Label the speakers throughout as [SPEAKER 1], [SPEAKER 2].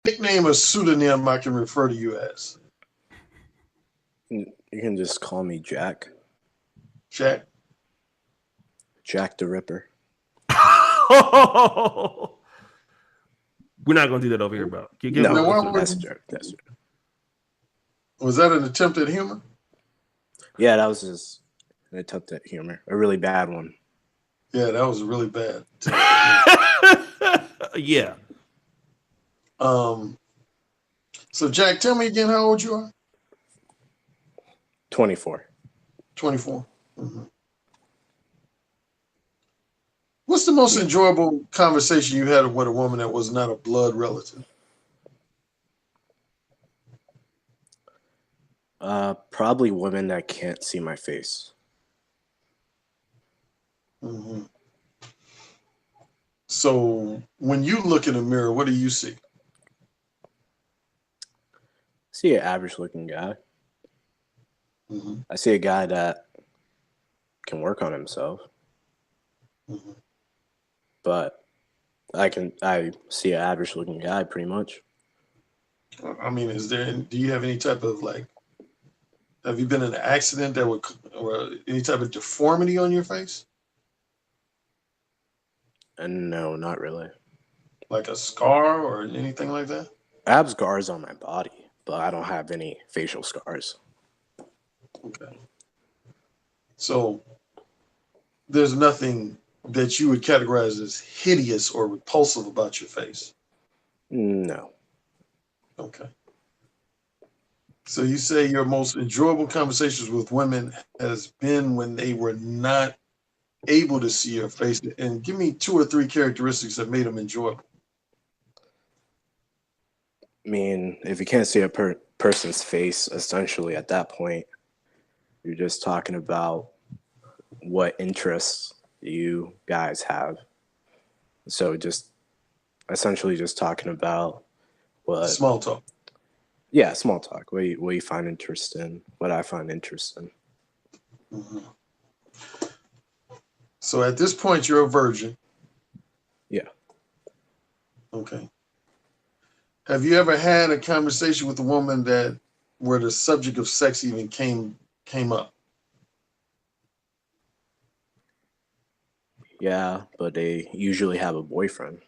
[SPEAKER 1] nickname or pseudonym I can refer to you as?
[SPEAKER 2] You can just call me Jack.
[SPEAKER 1] Jack?
[SPEAKER 2] Jack the Ripper.
[SPEAKER 3] We're not gonna do that over here, bro.
[SPEAKER 2] No, that's a joke. That's a joke.
[SPEAKER 1] Was that an attempt at humor?
[SPEAKER 2] Yeah, that was just an attempt at humor. A really bad one.
[SPEAKER 1] Yeah, that was really bad.
[SPEAKER 3] Yeah.
[SPEAKER 1] So Jack, tell me again how old you are.
[SPEAKER 2] 24.
[SPEAKER 1] 24. Mm-hmm. What's the most enjoyable conversation you had with a woman that was not a blood relative?
[SPEAKER 2] Probably women that can't see my face.
[SPEAKER 1] Mm-hmm. So when you look in the mirror, what do you see?
[SPEAKER 2] I see an average looking guy.
[SPEAKER 1] Mm-hmm.
[SPEAKER 2] I see a guy that can work on himself.
[SPEAKER 1] Mm-hmm.
[SPEAKER 2] But I see an average looking guy pretty much.
[SPEAKER 1] I mean, do you have any type of have you been in an accident that would, or any type of deformity on your face?
[SPEAKER 2] And no, not really.
[SPEAKER 1] Like a scar or anything like that?
[SPEAKER 2] I have scars on my body, but I don't have any facial scars.
[SPEAKER 1] Okay. So there's nothing that you would categorize as hideous or repulsive about your face?
[SPEAKER 2] No.
[SPEAKER 1] Okay. So you say your most enjoyable conversations with women has been when they were not able to see your face, and give me 2 or 3 characteristics that made them enjoyable.
[SPEAKER 2] I mean, if you can't see a person's face, essentially at that point, you're just talking about what interests you guys have. So just essentially just talking about what
[SPEAKER 1] Small talk.
[SPEAKER 2] Yeah, small talk. What you find interest in, what I find interest in.
[SPEAKER 1] Mm-hmm. So at this point, you're a virgin.
[SPEAKER 2] Yeah.
[SPEAKER 1] Okay. Have you ever had a conversation with a woman where the subject of sex even came up?
[SPEAKER 2] Yeah, but they usually have a boyfriend.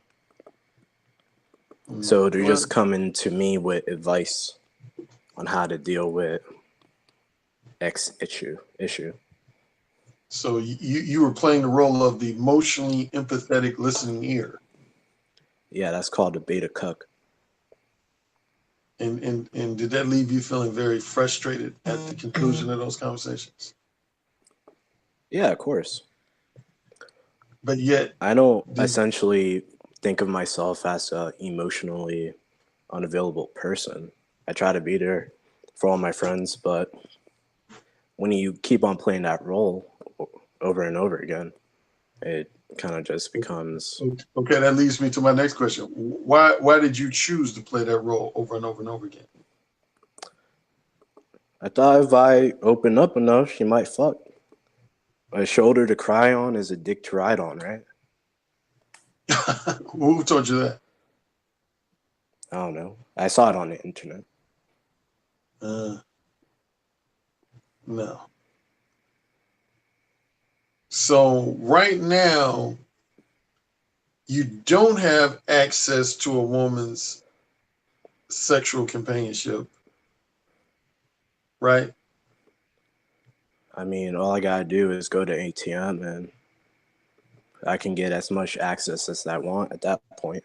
[SPEAKER 2] So they're just coming to me with advice on how to deal with X issue.
[SPEAKER 1] So you were playing the role of the emotionally empathetic listening ear.
[SPEAKER 2] Yeah, that's called a beta cuck.
[SPEAKER 1] And did that leave you feeling very frustrated at the conclusion of those conversations?
[SPEAKER 2] Yeah, of course.
[SPEAKER 1] But yet,
[SPEAKER 2] I don't essentially think of myself as an emotionally unavailable person. I try to be there for all my friends, but when you keep on playing that role over and over again, it kind of just becomes...
[SPEAKER 1] Okay, that leads me to my next question. Why did you choose to play that role over and over and over again?
[SPEAKER 2] I thought if I open up enough, she might fuck. A shoulder to cry on is a dick to ride on, right?
[SPEAKER 1] Who told you that?
[SPEAKER 2] I don't know. I saw it on the internet.
[SPEAKER 1] No. So right now, you don't have access to a woman's sexual companionship, right?
[SPEAKER 2] I mean, all I gotta do is go to ATM and I can get as much access as I want at that point.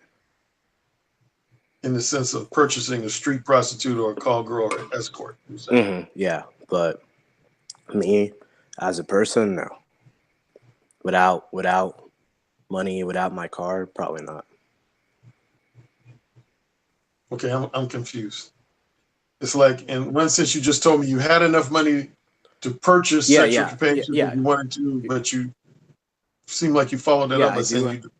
[SPEAKER 1] In the sense of purchasing a street prostitute or a call girl or escort.
[SPEAKER 2] Mm-hmm, yeah, but me as a person, no. Without money, without my car, probably not.
[SPEAKER 1] Okay, I'm confused. It's like, in one sense, you just told me you had enough money to purchase sexual companionship if you wanted to, but you seem like you followed that up by saying you.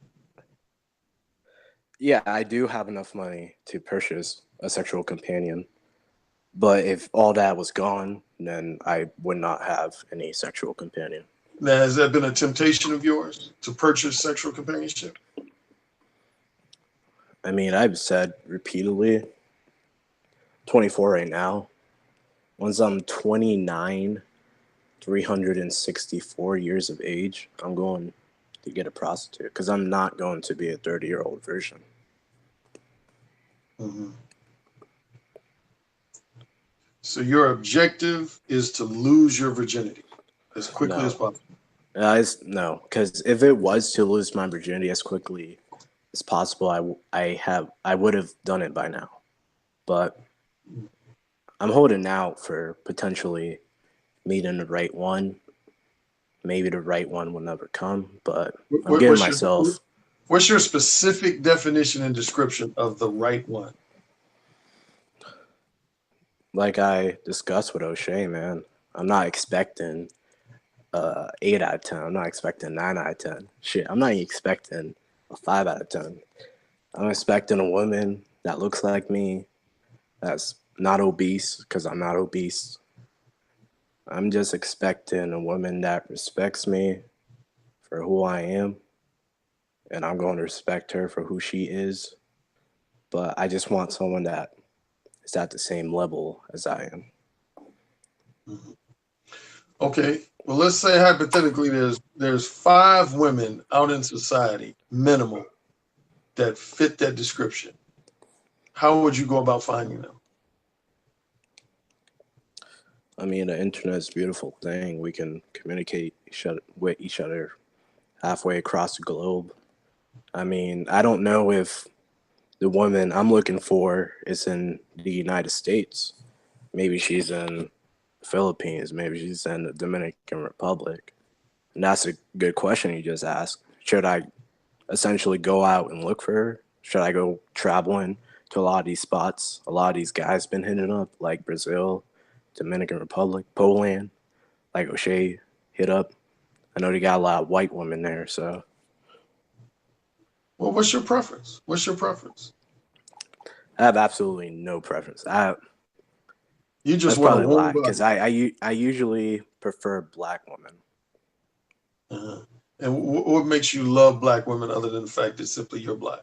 [SPEAKER 2] Yeah, I do have enough money to purchase a sexual companion. But if all that was gone, then I would not have any sexual companion.
[SPEAKER 1] Now, has that been a temptation of yours to purchase sexual companionship?
[SPEAKER 2] I mean, I've said repeatedly, 24 right now. Once I'm 29, 364 years of age, I'm going to get a prostitute because I'm not going to be a 30-year-old virgin.
[SPEAKER 1] Mm-hmm. So your objective is to lose your virginity as quickly as possible.
[SPEAKER 2] No, because if it was to lose my virginity as quickly as possible, I would have done it by now. But I'm holding out for potentially meeting the right one. Maybe the right one will never come, but I'm giving myself.
[SPEAKER 1] What's your specific definition and description of the right one?
[SPEAKER 2] Like I discussed with O'Shea, man, I'm not expecting 8 out of 10. I'm not expecting 9 out of 10. Shit, I'm not even expecting a 5 out of 10. I'm expecting a woman that looks like me, that's not obese, because I'm not obese. I'm just expecting a woman that respects me for who I am, and I'm going to respect her for who she is. But I just want someone that is at the same level as I am.
[SPEAKER 1] Mm-hmm. Okay. Well, let's say hypothetically there's 5 women out in society, minimum, that fit that description. How would you go about finding them?
[SPEAKER 2] I mean, the internet is a beautiful thing. We can communicate with each other halfway across the globe. I mean, I don't know if the woman I'm looking for is in the United States. Maybe she's in the Philippines. Maybe she's in the Dominican Republic. And that's a good question you just asked. Should I essentially go out and look for her? Should I go traveling to a lot of these spots? A lot of these guys been hitting up, like Brazil, Dominican Republic, Poland, like O'Shea hit up. I know they got a lot of white women there, so.
[SPEAKER 1] Well, what's your preference? What's your preference?
[SPEAKER 2] I have absolutely no preference.
[SPEAKER 1] You just
[SPEAKER 2] that's
[SPEAKER 1] want
[SPEAKER 2] probably
[SPEAKER 1] a
[SPEAKER 2] a lie,
[SPEAKER 1] warm
[SPEAKER 2] because I usually prefer black women.
[SPEAKER 1] Uh-huh. And what makes you love black women other than the fact that simply you're black?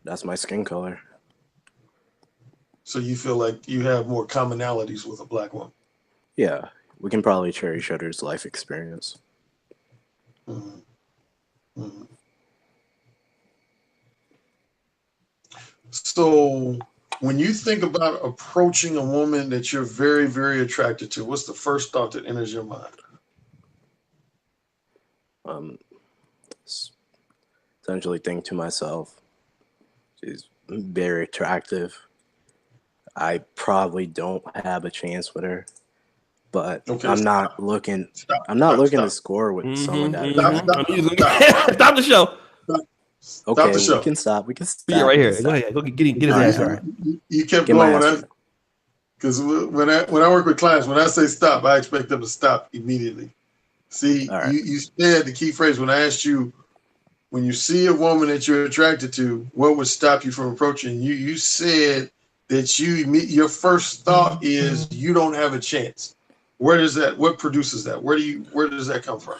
[SPEAKER 2] That's my skin color.
[SPEAKER 1] So you feel like you have more commonalities with a black woman?
[SPEAKER 2] Yeah, we can probably share each other's life experience.
[SPEAKER 1] Mm-hmm. Mm-hmm. So when you think about approaching a woman that you're very, very attracted to, what's the first thought that enters your mind?
[SPEAKER 2] Essentially think to myself, she's very attractive. I probably don't have a chance with her, but
[SPEAKER 1] Okay,
[SPEAKER 2] I'm not looking.
[SPEAKER 1] stop,
[SPEAKER 2] I'm not looking to
[SPEAKER 1] stop.
[SPEAKER 2] score with someone that
[SPEAKER 1] Stop,
[SPEAKER 2] attractive.
[SPEAKER 3] Stop the show.
[SPEAKER 1] Stop the
[SPEAKER 2] Okay,
[SPEAKER 1] show.
[SPEAKER 2] we can stop. We can stop.
[SPEAKER 3] Yeah, right
[SPEAKER 2] we
[SPEAKER 3] here.
[SPEAKER 2] can
[SPEAKER 3] Go
[SPEAKER 2] stop.
[SPEAKER 3] ahead. Go get his
[SPEAKER 2] All
[SPEAKER 3] ass
[SPEAKER 2] right,
[SPEAKER 3] right.
[SPEAKER 1] You kept
[SPEAKER 2] Get my
[SPEAKER 1] going
[SPEAKER 2] ass right.
[SPEAKER 1] because when I work with clients, when I say stop, I expect them to stop immediately. See,
[SPEAKER 2] All right.
[SPEAKER 1] you said the key phrase when I asked you, when you see a woman that you're attracted to, what would stop you from approaching? You said that your first thought is you don't have a chance. What produces that? Where does that come from?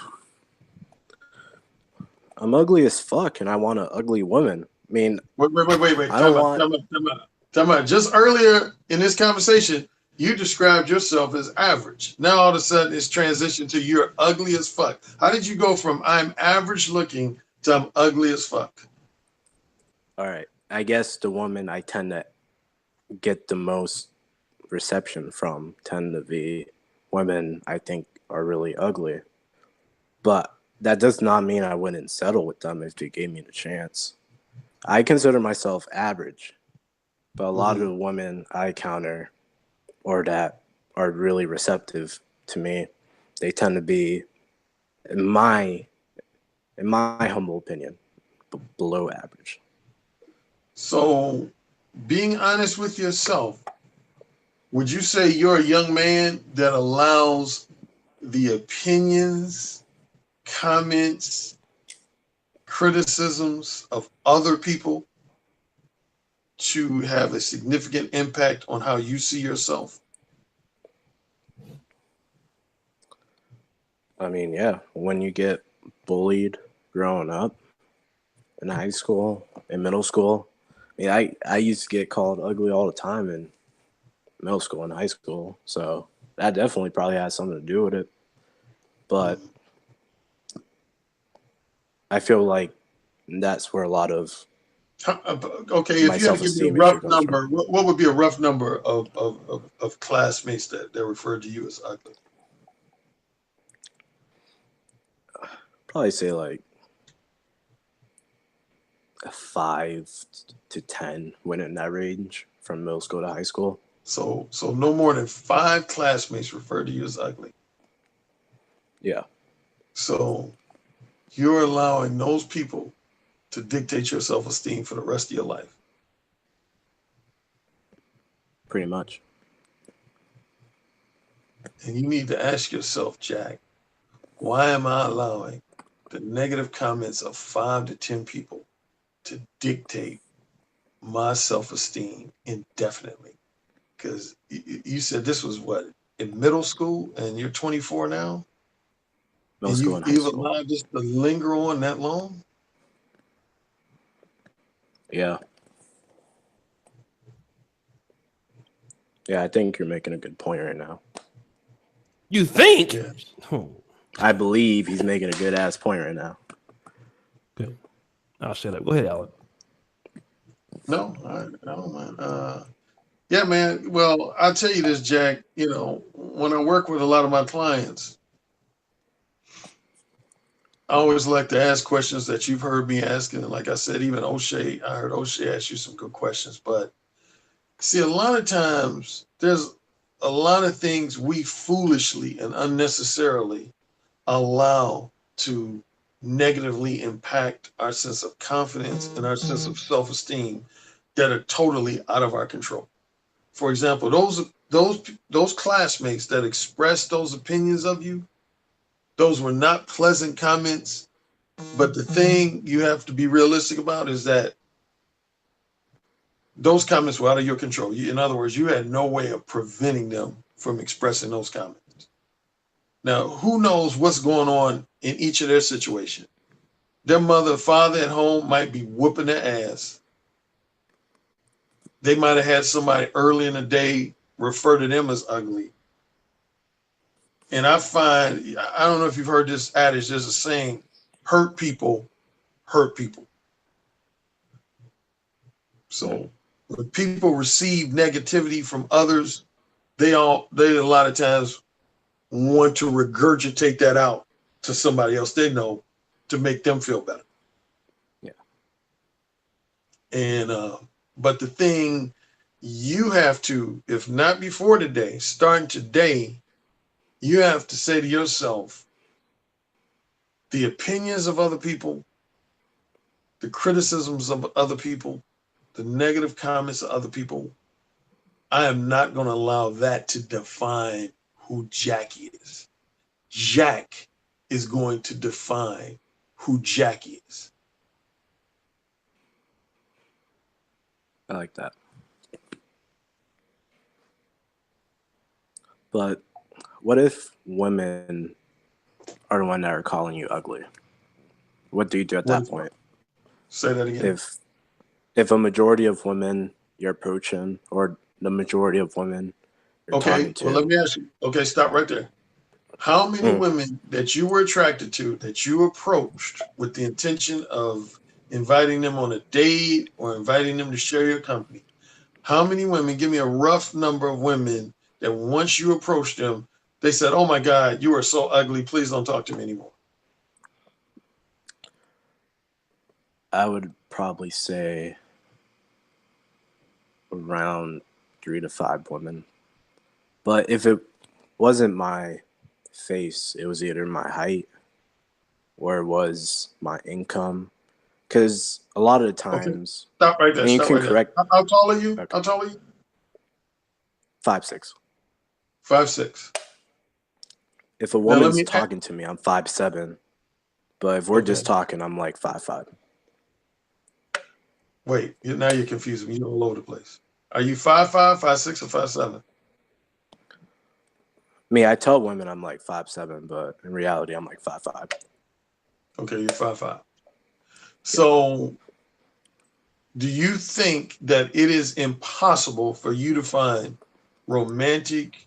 [SPEAKER 2] I'm ugly as fuck, and I want an ugly woman. I mean,
[SPEAKER 1] Wait.
[SPEAKER 2] I don't want.
[SPEAKER 1] Time out. Just earlier in this conversation, you described yourself as average. Now all of a sudden it's transitioned to you're ugly as fuck. How did you go from I'm average looking to I'm ugly as fuck?
[SPEAKER 2] All right. I guess the woman I tend to get the most reception from tend to be women I think are really ugly. But that does not mean I wouldn't settle with them if they gave me the chance. I consider myself average, but a lot of the women I encounter or that are really receptive to me, they tend to be, in my humble opinion, below average.
[SPEAKER 1] So being honest with yourself, would you say you're a young man that allows the opinions, comments, criticisms of other people to have a significant impact on how you see yourself?
[SPEAKER 2] I mean, yeah, when you get bullied growing up in high school, in middle school, I used to get called ugly all the time in middle school and high school, so that definitely probably has something to do with it. But I feel like that's where a lot of
[SPEAKER 1] Okay,
[SPEAKER 2] my
[SPEAKER 1] if you had to give me a
[SPEAKER 2] self-esteem issue
[SPEAKER 1] rough
[SPEAKER 2] comes from.
[SPEAKER 1] number, what would be a rough number of classmates that referred to you as ugly?
[SPEAKER 2] Probably say like a 5 to 10, went in that range from middle school to high school.
[SPEAKER 1] So no more than 5 classmates referred to you as ugly.
[SPEAKER 2] Yeah,
[SPEAKER 1] So you're allowing those people to dictate your self-esteem for the rest of your life.
[SPEAKER 2] pretty much.
[SPEAKER 1] And you need to ask yourself, Jack, why am I allowing the negative comments of 5 to 10 people to dictate my self-esteem indefinitely? Because you said this was what, in middle school, and you're 24 now,
[SPEAKER 2] Middle
[SPEAKER 1] and
[SPEAKER 2] school and high
[SPEAKER 1] you've
[SPEAKER 2] school.
[SPEAKER 1] allowed this to linger on that long?
[SPEAKER 2] Yeah. Yeah, I think you're making a good point right now.
[SPEAKER 3] You think?
[SPEAKER 1] Yeah.
[SPEAKER 3] Oh,
[SPEAKER 2] I believe he's making a good ass point right now.
[SPEAKER 3] good. I'll shut up. Go ahead, Alan.
[SPEAKER 1] No, I don't mind. Yeah, man. Well, I'll tell you this, Jack. You know, when I work with a lot of my clients, I always like to ask questions that you've heard me asking. And like I said, even O'Shea, I heard O'Shea ask you some good questions. But see, a lot of times there's a lot of things we foolishly and unnecessarily allow to negatively impact our sense of confidence and our sense of self-esteem that are totally out of our control. For example, those classmates that expressed those opinions of you, those were not pleasant comments. But the thing you have to be realistic about is that those comments were out of your control. In other words, you had no way of preventing them from expressing those comments. Now, who knows what's going on in each of their situation? Their mother or father at home might be whooping their ass. They might have had somebody early in the day refer to them as ugly. And I find, I don't know if you've heard this adage, there's a saying, hurt people hurt people. So when people receive negativity from others, they a lot of times want to regurgitate that out to somebody else they know to make them feel better.
[SPEAKER 2] Yeah.
[SPEAKER 1] And but the thing you have to, if not before today, starting today, you have to say to yourself, the opinions of other people, the criticisms of other people, the negative comments of other people, I am not going to allow that to define who Jack is. Jack is going to define who Jack is.
[SPEAKER 2] I like that. But what if women are the one that are calling you ugly? What do you do at that point?
[SPEAKER 1] Say that again.
[SPEAKER 2] If a majority of women you're approaching, or the majority of women you're talking to.
[SPEAKER 1] Well, let me ask you. Okay, stop right there. How many women that you were attracted to, that you approached with the intention of inviting them on a date or inviting them to share your company? How many women, give me a rough number of women that once you approached them, they said, oh my God, you are so ugly. Please don't talk to me anymore.
[SPEAKER 2] I would probably say around 3 to 5 women. But if it wasn't my face, it was either my height or it was my income. Because a lot of the times,
[SPEAKER 1] stop right there.
[SPEAKER 2] and you
[SPEAKER 1] Stop
[SPEAKER 2] can
[SPEAKER 1] right
[SPEAKER 2] correct.
[SPEAKER 1] There. How tall are you?
[SPEAKER 2] Okay.
[SPEAKER 1] How tall are you?
[SPEAKER 2] 5'6".
[SPEAKER 1] 5'6".
[SPEAKER 2] If a woman's talking to me, I'm 5'7". But if we're just talking, I'm like 5'5".
[SPEAKER 1] Wait, now you're confusing me. You're all over the place. Are you 5'5", 5'6", or 5'7"?
[SPEAKER 2] Me, I tell women I'm like 5'7", but in reality, I'm like 5'5".
[SPEAKER 1] Okay, you're 5'5". So do you think that it is impossible for you to find romantic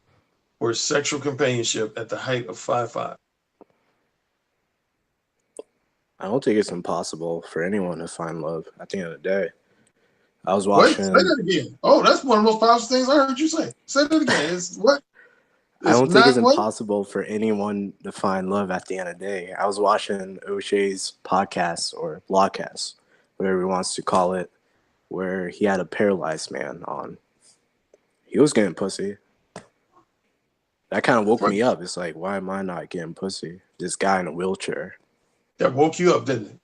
[SPEAKER 1] or sexual companionship at the height of 5'5"?
[SPEAKER 2] I don't think it's impossible for anyone to find love at the end of the day. I was
[SPEAKER 1] Wait, say
[SPEAKER 2] watching.
[SPEAKER 1] that again. Oh, that's one of the most powerful things I heard you say. Say that again. It's what?
[SPEAKER 2] I
[SPEAKER 1] It's
[SPEAKER 2] don't think it's
[SPEAKER 1] not what?
[SPEAKER 2] impossible for anyone to find love at the end of the day. I was watching O'Shea's podcast or blogcast, whatever he wants to call it, where he had a paralyzed man on. He was getting pussy. That kind of woke me up. It's like, why am I not getting pussy? This guy in a wheelchair.
[SPEAKER 1] That woke you up, didn't it?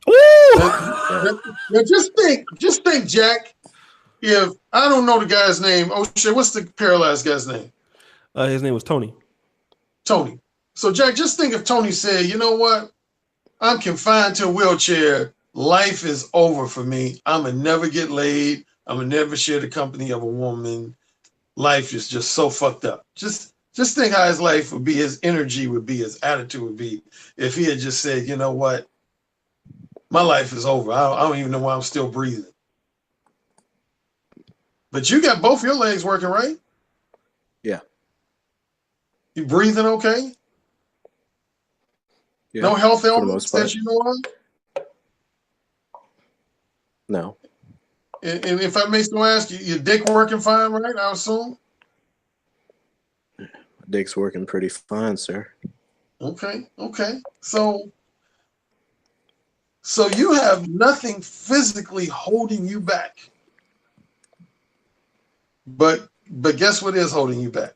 [SPEAKER 3] Woo!
[SPEAKER 1] Now just think, Jack. If I don't know the guy's name, oh shit, what's the paralyzed guy's name?
[SPEAKER 3] His name was Tony.
[SPEAKER 1] Tony. So Jack, just think if Tony said, you know what? I'm confined to a wheelchair. Life is over for me. I'm gonna never get laid. I'm gonna never share the company of a woman. Life is just so fucked up. Just think how his life would be, his energy would be, his attitude would be if he had just said, you know what? My life is over. I don't even know why I'm still breathing. But you got both your legs working, right?
[SPEAKER 2] Yeah.
[SPEAKER 1] You breathing okay?
[SPEAKER 2] Yeah,
[SPEAKER 1] no health
[SPEAKER 2] for the
[SPEAKER 1] ailments
[SPEAKER 2] most part.
[SPEAKER 1] that you know of?
[SPEAKER 2] No.
[SPEAKER 1] And if I may still ask you, your dick working fine, right? I assume?
[SPEAKER 2] Dick's working pretty fine, sir.
[SPEAKER 1] Okay. So you have nothing physically holding you back. But guess what is holding you back?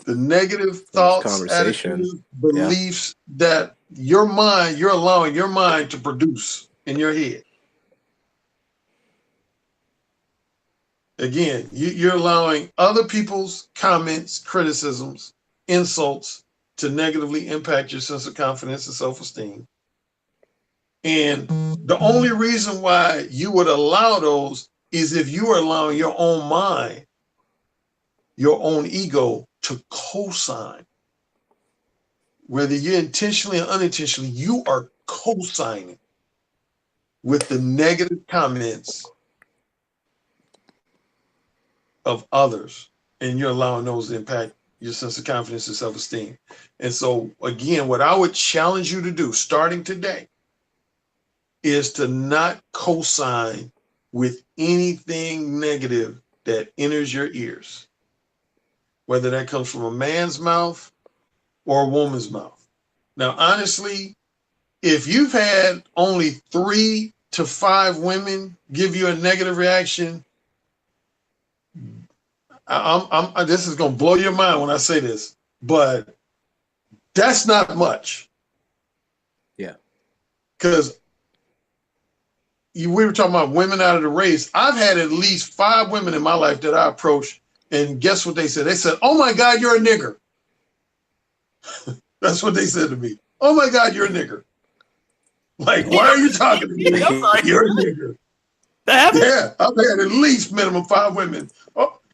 [SPEAKER 1] The negative thoughts, attitudes, beliefs that you're allowing your mind to produce in your head. Again, you're allowing other people's comments, criticisms, insults to negatively impact your sense of confidence and self-esteem. And the only reason why you would allow those is if you are allowing your own mind, your own ego to co-sign. Whether you're intentionally or unintentionally, you are co-signing with the negative comments of others, and you're allowing those to impact your sense of confidence and self-esteem. And so, again, what I would challenge you to do starting today is to not co-sign with anything negative that enters your ears, whether that comes from a man's mouth or a woman's mouth. Now, honestly, if you've had only 3 to 5 women give you a negative reaction, this is going to blow your mind when I say this, but that's not much.
[SPEAKER 2] Yeah.
[SPEAKER 1] Because we were talking about women out of the race. I've had at least 5 women in my life that I approached, and guess what they said? They said, "Oh my God, you're a nigger." That's what they said to me. "Oh my God, you're a nigger." Like, why are you talking to me? You're a nigger. Yeah, I've had at least minimum 5 women,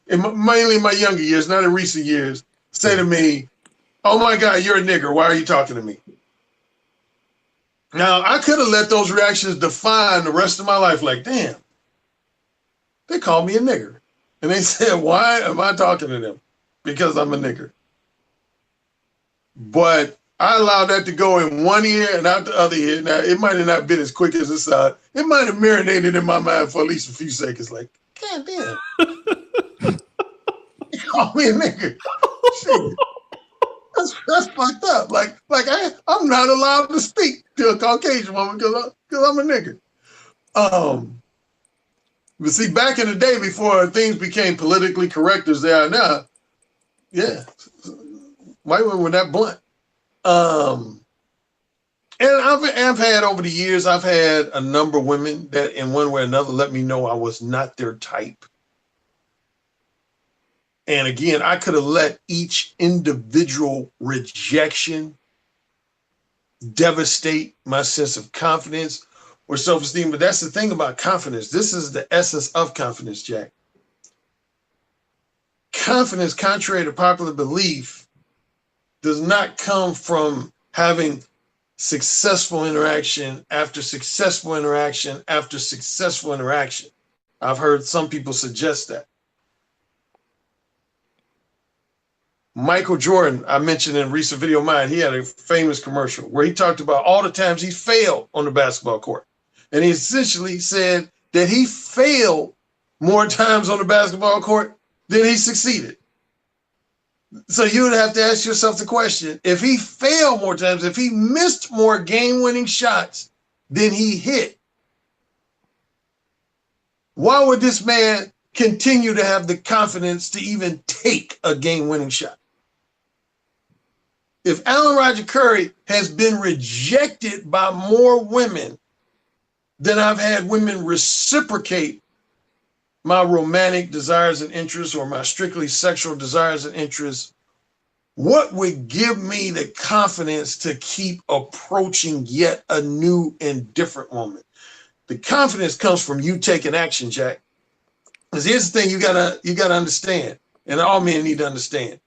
[SPEAKER 1] mainly in my younger years, not in recent years, say to me, "Oh my God, you're a nigger. Why are you talking to me?" Now, I could have let those reactions define the rest of my life. Like, damn, they called me a nigger. And they said, why am I talking to them? Because I'm a nigger. But I allowed that to go in one ear and out the other ear. Now, it might have not been as quick as it sounded. It might have marinated in my mind for at least a few seconds. Like, God damn. They called me a nigger. Shit. That's fucked up. Like I'm not allowed to speak to a Caucasian woman because I'm a nigger. But see, back in the day before things became politically correct as they are now, yeah, white women were that blunt. And I've had over the years, I've had a number of women that in one way or another let me know I was not their type. And again, I could have let each individual rejection devastate my sense of confidence or self-esteem. But that's the thing about confidence. This is the essence of confidence, Jack. Confidence, contrary to popular belief, does not come from having successful interaction after successful interaction after successful interaction. I've heard some people suggest that. Michael Jordan, I mentioned in a recent video of mine, he had a famous commercial where he talked about all the times he failed on the basketball court. And he essentially said that he failed more times on the basketball court than he succeeded. So you would have to ask yourself the question, if he failed more times, if he missed more game-winning shots than he hit, why would this man continue to have the confidence to even take a game-winning shot? If Alan Roger Currie has been rejected by more women than I've had women reciprocate my romantic desires and interests or my strictly sexual desires and interests, what would give me the confidence to keep approaching yet a new and different woman? The confidence comes from you taking action, Jack. Because here's the thing you gotta understand, and all men need to understand.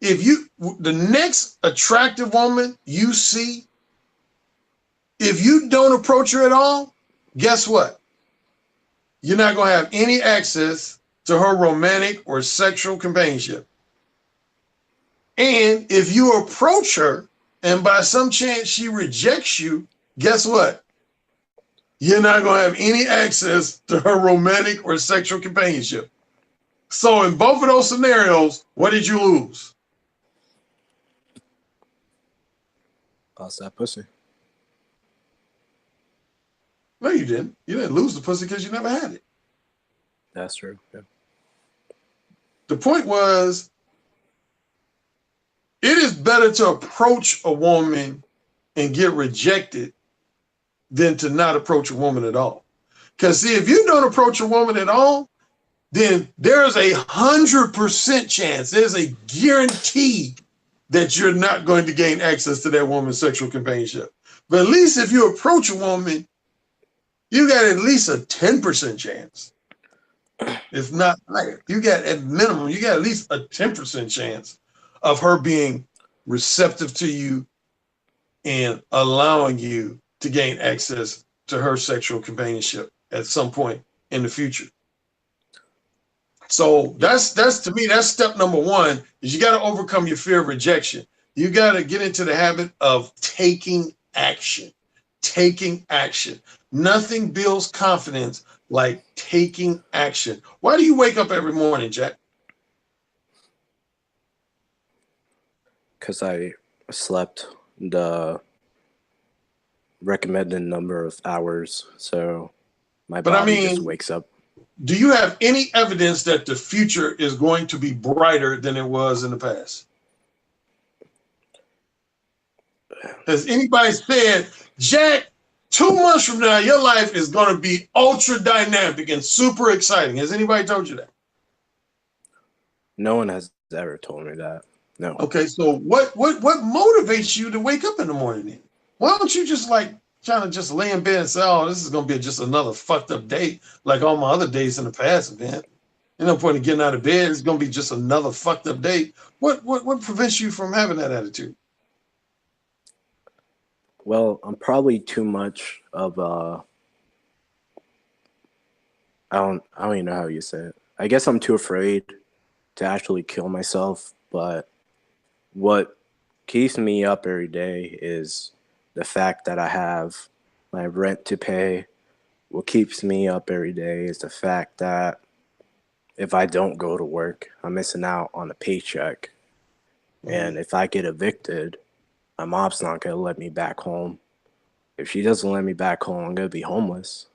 [SPEAKER 1] If the next attractive woman you see, if you don't approach her at all, guess what? You're not going to have any access to her romantic or sexual companionship. And if you approach her and by some chance she rejects you, guess what? You're not going to have any access to her romantic or sexual companionship. So in both of those scenarios, what did you lose?
[SPEAKER 2] Lost that pussy.
[SPEAKER 1] No, you didn't. You didn't lose the pussy because you never had it.
[SPEAKER 2] That's true. Yeah.
[SPEAKER 1] The point was, it is better to approach a woman and get rejected than to not approach a woman at all. Because see, if you don't approach a woman at all, then there's 100% chance, there's a guarantee that you're not going to gain access to that woman's sexual companionship. But at least if you approach a woman, you got at least a 10% chance. If not higher, you got at minimum, you got at least a 10% chance of her being receptive to you and allowing you to gain access to her sexual companionship at some point in the future. So that's to me, that's step number one, is you got to overcome your fear of rejection. You got to get into the habit of taking action. Taking action. Nothing builds confidence like taking action. Why do you wake up every morning, Jack?
[SPEAKER 2] Because I slept the recommended number of hours, so my body just wakes up.
[SPEAKER 1] Do you have any evidence that the future is going to be brighter than it was in the past? Has anybody said, Jack, 2 months from now, your life is going to be ultra dynamic and super exciting? Has anybody told you that?
[SPEAKER 2] No one has ever told me that. No.
[SPEAKER 1] Okay, so what motivates you to wake up in the morning then? Why don't you just trying to just lay in bed and say, oh, this is going to be just another fucked up day like all my other days in the past, man. There's no point in getting out of bed. It's going to be just another fucked up day. What prevents you from having that attitude?
[SPEAKER 2] Well, I'm probably too much of I don't even know how you say it. I guess I'm too afraid to actually kill myself, but what keeps me up every day is the fact that I have my rent to pay. What keeps me up every day is the fact that if I don't go to work, I'm missing out on a paycheck. And if I get evicted, my mom's not going to let me back home. If she doesn't let me back home, I'm going to be homeless.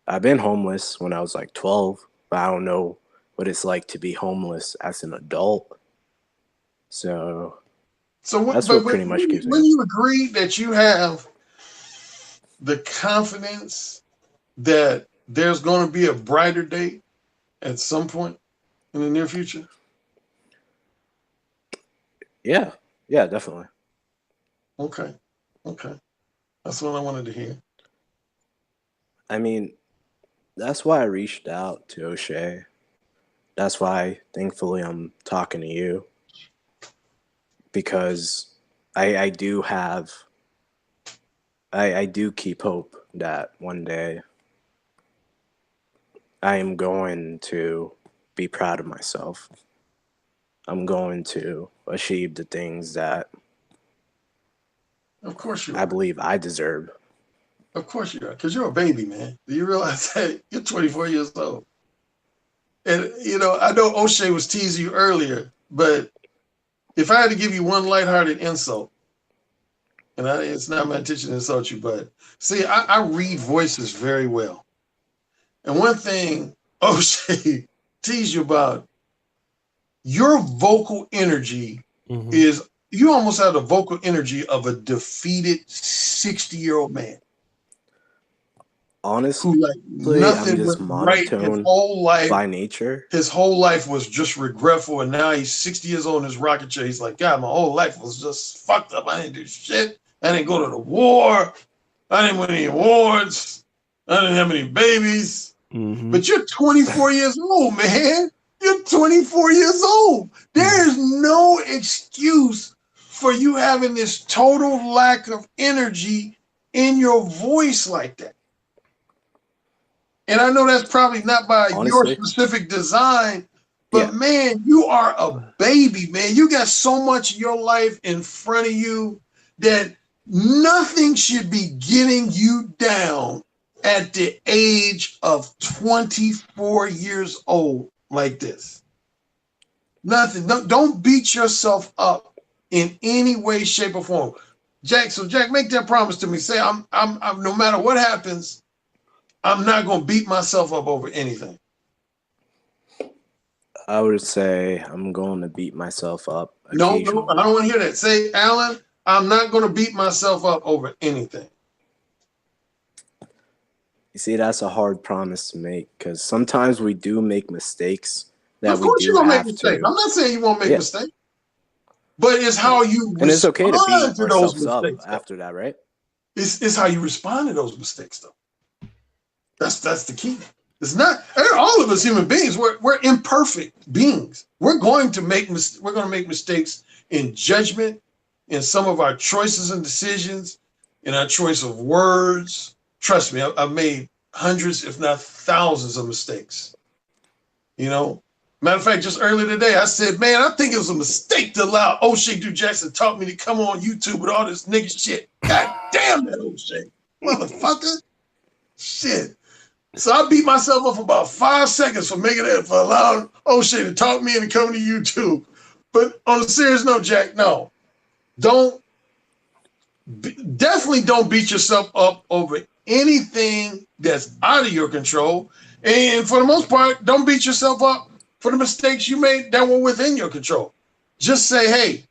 [SPEAKER 2] I've been homeless when I was like 12, but I don't know what it's like to be homeless as an adult. So that's what pretty much gives me.
[SPEAKER 1] When you agree that you have the confidence that there's going to be a brighter day at some point in the near future?
[SPEAKER 2] Yeah, definitely.
[SPEAKER 1] Okay. That's what I wanted to hear.
[SPEAKER 2] I mean, that's why I reached out to O'Shea. That's why, thankfully, I'm talking to you. Because I do have I do keep hope that one day I am going to be proud of myself. I'm going to achieve the things that
[SPEAKER 1] Of course you
[SPEAKER 2] I
[SPEAKER 1] are.
[SPEAKER 2] believe I deserve.
[SPEAKER 1] Of course you are, because you're a baby, man. Do you realize that you're 24 years old? And you know, I know O'Shea was teasing you earlier, but if I had to give you one lighthearted insult, and it's not my intention to insult you, but see, I read voices very well. And one thing O'Shea teased you about, your vocal energy is, you almost have the vocal energy of a defeated 60-year-old man.
[SPEAKER 2] Honestly,
[SPEAKER 1] Who like
[SPEAKER 2] I'm
[SPEAKER 1] nothing
[SPEAKER 2] just
[SPEAKER 1] went right his
[SPEAKER 2] monotone
[SPEAKER 1] whole life.
[SPEAKER 2] by nature.
[SPEAKER 1] His whole life was just regretful, and now he's 60 years old in his rocket chair. He's like, God, my whole life was just fucked up. I didn't do shit. I didn't go to the war. I didn't win any awards. I didn't have any babies. But you're 24 years old, man. You're 24 years old. There is no excuse for you having this total lack of energy in your voice like that. And I know that's probably not by your specific design, but man, you are a baby, man. You got so much of your life in front of you that nothing should be getting you down at the age of 24 years old like this. Nothing. Don't beat yourself up in any way, shape, or form. Jack, so Jack, make that promise to me. Say, I'm no matter what happens, I'm not going to beat myself up over anything.
[SPEAKER 2] I would say I'm going to beat myself up.
[SPEAKER 1] No, I don't want to hear that. Say, Alan, I'm not going to beat myself up over anything.
[SPEAKER 2] You see, that's a hard promise to make because sometimes we do make mistakes that
[SPEAKER 1] of course
[SPEAKER 2] we do
[SPEAKER 1] you're gonna
[SPEAKER 2] have
[SPEAKER 1] make mistakes.
[SPEAKER 2] to.
[SPEAKER 1] I'm not saying you won't make mistakes, but it's how you
[SPEAKER 2] and it's okay to beat
[SPEAKER 1] to those
[SPEAKER 2] ourselves up
[SPEAKER 1] mistakes,
[SPEAKER 2] after that, right?
[SPEAKER 1] It's how you respond to those mistakes, though. That's the key. It's not all of us human beings. We're imperfect beings. We're going to make mistakes in judgment, in some of our choices and decisions, in our choice of words. Trust me, I've made hundreds, if not thousands, of mistakes. You know, matter of fact, just earlier today, I said, man, I think it was a mistake to allow O'Shea Jackson taught me to come on YouTube with all this nigga shit. God damn that O'Shea, motherfucker. Shit. So I beat myself up for about 5 seconds for allowing O'Shea to talk me into coming to YouTube. But on a serious note, Jack, no. Definitely don't beat yourself up over anything that's out of your control. And for the most part, don't beat yourself up for the mistakes you made that were within your control. Just say, hey,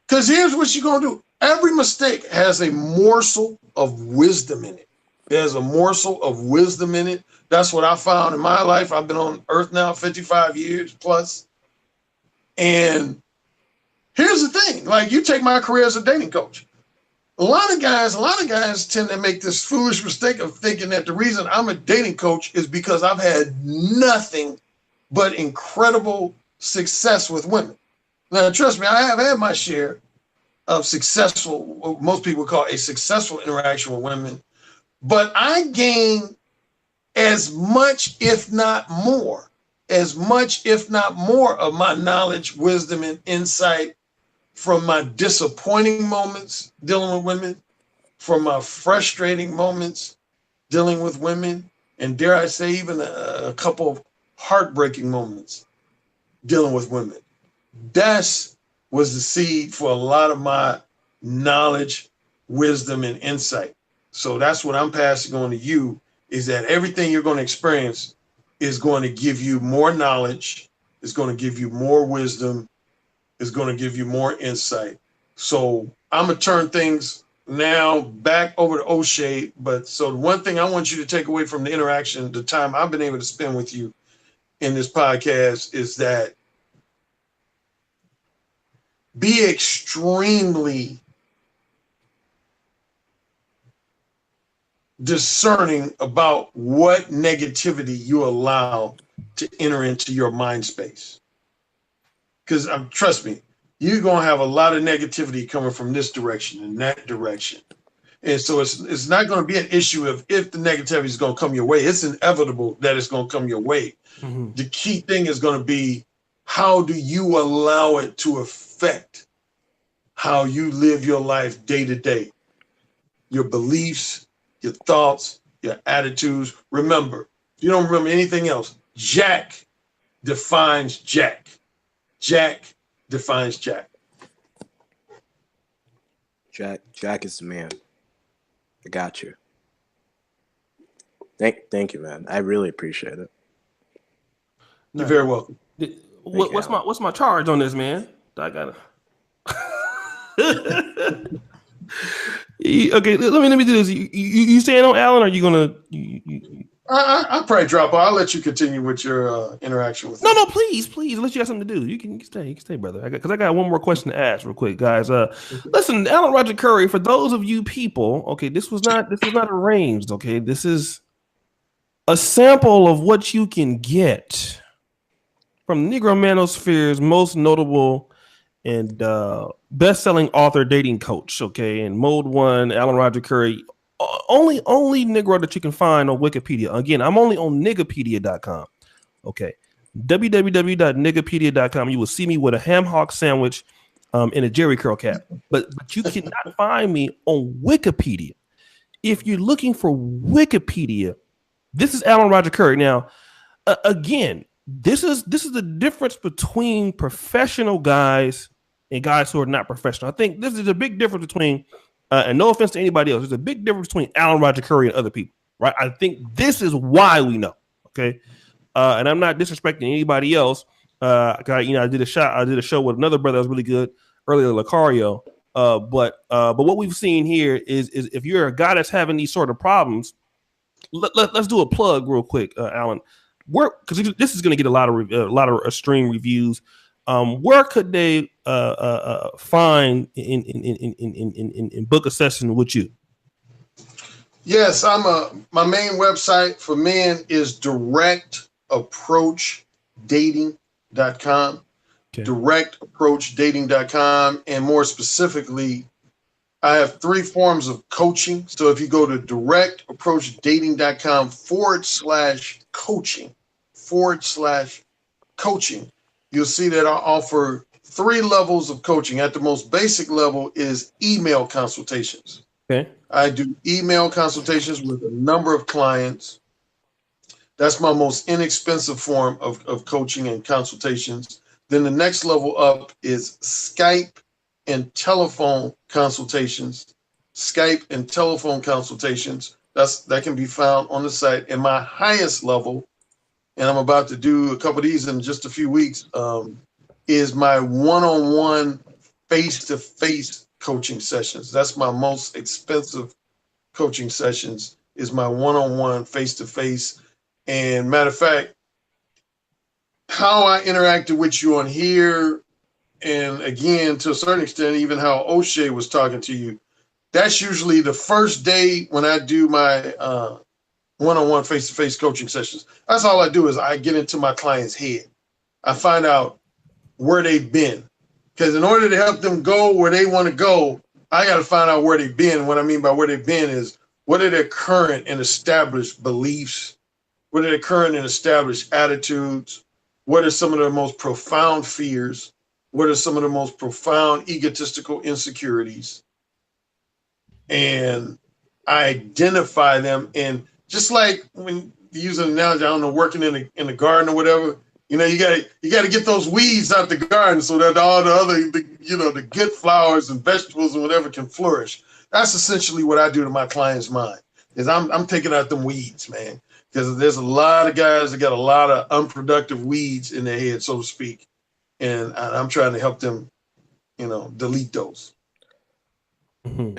[SPEAKER 1] because here's what you're going to do. Every mistake has a morsel of wisdom in it. There's a morsel of wisdom in it. That's what I found in my life. I've been on Earth now 55 years plus. And here's the thing. Like, you take my career as a dating coach. A lot of guys tend to make this foolish mistake of thinking that the reason I'm a dating coach is because I've had nothing but incredible success with women. Now, trust me, I have had my share of successful, what most people call a successful interaction with women, but I gain as much, if not more, of my knowledge, wisdom, and insight from my disappointing moments dealing with women, from my frustrating moments dealing with women, and dare I say even a couple of heartbreaking moments dealing with women. That was the seed for a lot of my knowledge, wisdom, and insight. So that's what I'm passing on to you, is that everything you're going to experience is going to give you more knowledge, is going to give you more wisdom, is going to give you more insight. So I'm going to turn things now back over to O'Shea. But so the one thing I want you to take away from the interaction, the time I've been able to spend with you in this podcast, is that be extremely discerning about what negativity you allow to enter into your mind space. Because trust me, you're going to have a lot of negativity coming from this direction and that direction. And so it's not going to be an issue if the negativity is going to come your way. It's inevitable that it's going to come your way.
[SPEAKER 3] Mm-hmm.
[SPEAKER 1] The key thing is going to be, how do you allow it to affect how you live your life day to day? Your beliefs, your thoughts, your attitudes. Remember, if you don't remember anything else, Jack defines Jack. Jack defines Jack.
[SPEAKER 2] Jack is the man. I got you. Thank you, man. I really appreciate it.
[SPEAKER 1] You're very welcome.
[SPEAKER 3] What's my charge on this, man? I gotta. Okay, let me do this. You staying on, Alan? Or are you gonna?
[SPEAKER 1] I'll probably drop off. I'll let you continue with your interaction with.
[SPEAKER 3] No, please. Unless you have something to do, you can stay, brother. Because I got one more question to ask, real quick, guys. Listen, Alan Roger Currie. For those of you people, okay, this was not arranged. Okay, this is a sample of what you can get from Negro Manosphere's most notable and best-selling author, dating coach. Okay, and Mode One, Alan Roger Currie. Only Negro that you can find on Wikipedia. Again, I'm only on niggapedia.com. Okay. www.niggapedia.com. You will see me with a ham hock sandwich and a Jerry curl cap. But you cannot find me on Wikipedia. If you're looking for Wikipedia, this is Alan Roger Currie. Now, again, this is the difference between professional guys and guys who are not professional. I think this is a big difference between and no offense to anybody else, there's a big difference between Alan Roger Currie and other people, right? I think this is why we know, okay? And I'm not disrespecting anybody else. I did a show with another brother that was really good earlier, Lucario. But what we've seen here is if you're a guy that's having these sort of problems, let's do a plug real quick, Alan. Because this is going to get a lot of stream reviews. Where could they find in book a session with you?
[SPEAKER 1] Yes, my main website for men is directapproachdating.com. Okay. Directapproachdating.com, and more specifically, I have 3 forms of coaching. So if you go to directapproachdating.com /coaching, you'll see that I offer 3 levels of coaching. At the most basic level is email consultations.
[SPEAKER 3] Okay.
[SPEAKER 1] I do email consultations with a number of clients. That's my most inexpensive form of coaching and consultations. Then the next level up is Skype and telephone consultations. That can be found on the site. And my highest level, and I'm about to do a couple of these in just a few weeks, is my one-on-one face-to-face coaching sessions. That's my most expensive coaching sessions, is my one-on-one face-to-face. And matter of fact, how I interacted with you on here, and again, to a certain extent, even how O'Shea was talking to you, that's usually the first day when I do my one-on-one face-to-face coaching sessions. That's all I do, is I get into my client's head. I find out where they've been. Because in order to help them go where they want to go, I got to find out where they've been. What I mean by where they've been is, what are their current and established beliefs? What are their current and established attitudes? What are some of their most profound fears? What are some of the most profound egotistical insecurities? And I identify them. And just like when you use an analogy, I don't know, working in the garden or whatever, you gotta get those weeds out the garden so that all the other, the good flowers and vegetables and whatever can flourish. That's essentially what I do to my client's mind, is I'm taking out them weeds, man. Because there's a lot of guys that got a lot of unproductive weeds in their head, so to speak. And I'm trying to help them, delete those.
[SPEAKER 3] Mm-hmm.